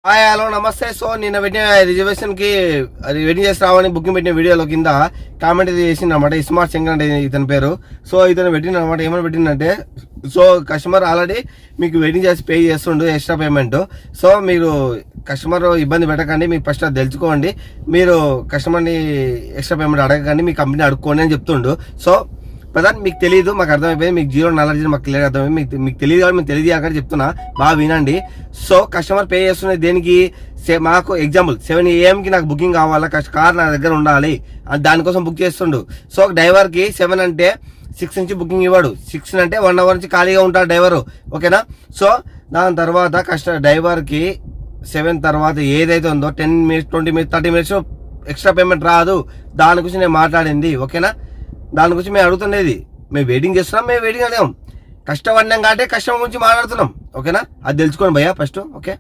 Hi hello నమస్తే. So నిన్న పెట్టిన రిజర్వేషన్కి అది వెయిటింగ్ చేసి రావని బుకింగ్ పెట్టిన వీడియోలో కింద కామెంట్ ఇది చేసింది అనమాట. ఇస్మార్ట్ శంకర్ అంటే ఇతని పేరు. సో ఇతను పెట్టిన అనమాట. ఏమైనా పెట్టిందంటే, సో కస్టమర్ ఆల్రెడీ మీకు వెయిటింగ్ చేసి పే చేస్తుండు ఎక్స్ట్రా పేమెంట్. సో మీరు కస్టమర్ ఇబ్బంది పెట్టకండి, మీరు ఫస్ట్ అది తెలుసుకోండి. మీరు కస్టమర్ని ఎక్స్ట్రా పేమెంట్ అడగకండి, మీ కంపెనీ అడుక్కోండి అని చెప్తుండు. సో ప్రధాని మీకు తెలియదు, మాకు అర్థమైపోయింది. మీకు జీరో నాలెడ్జ్ మాకు క్లియర్ అర్థమైంది. మీకు తెలియదు కాబట్టి మేము తెలియజేయకని చెప్తున్నా, బాగా వినండి. సో కస్టమర్ పే చేస్తున్నది దేనికి? మాకు ఎగ్జాంపుల్ 7 AM నాకు బుకింగ్ కావాలా, కార్ నా దగ్గర ఉండాలి, దానికోసం బుక్ చేస్తుండు. సో డ్రైవర్కి 7 అంటే 6 నుంచి బుకింగ్ ఇవ్వడు. 6 అంటే 1 hour నుంచి ఖాళీగా ఉంటాడు డ్రైవరు, ఓకేనా? సో దాని తర్వాత డ్రైవర్కి 7 తర్వాత ఏదైతే ఉందో 10 minutes 20 minutes 30 minutes extra payment రాదు. దాని గురించి నేను మాట్లాడింది, ఓకేనా? దాని గురించి మేము అడుగుతుండేది. మేము వెయిటింగ్ చేస్తున్నాం, మేము వెయిటింగ్ అడిగాం. కష్టపడినాం కాబట్టి కష్టం గురించి మాట్లాడుతున్నాం, ఓకేనా? అది తెలుసుకోండి భయ్యా ఫస్ట్, ఓకే?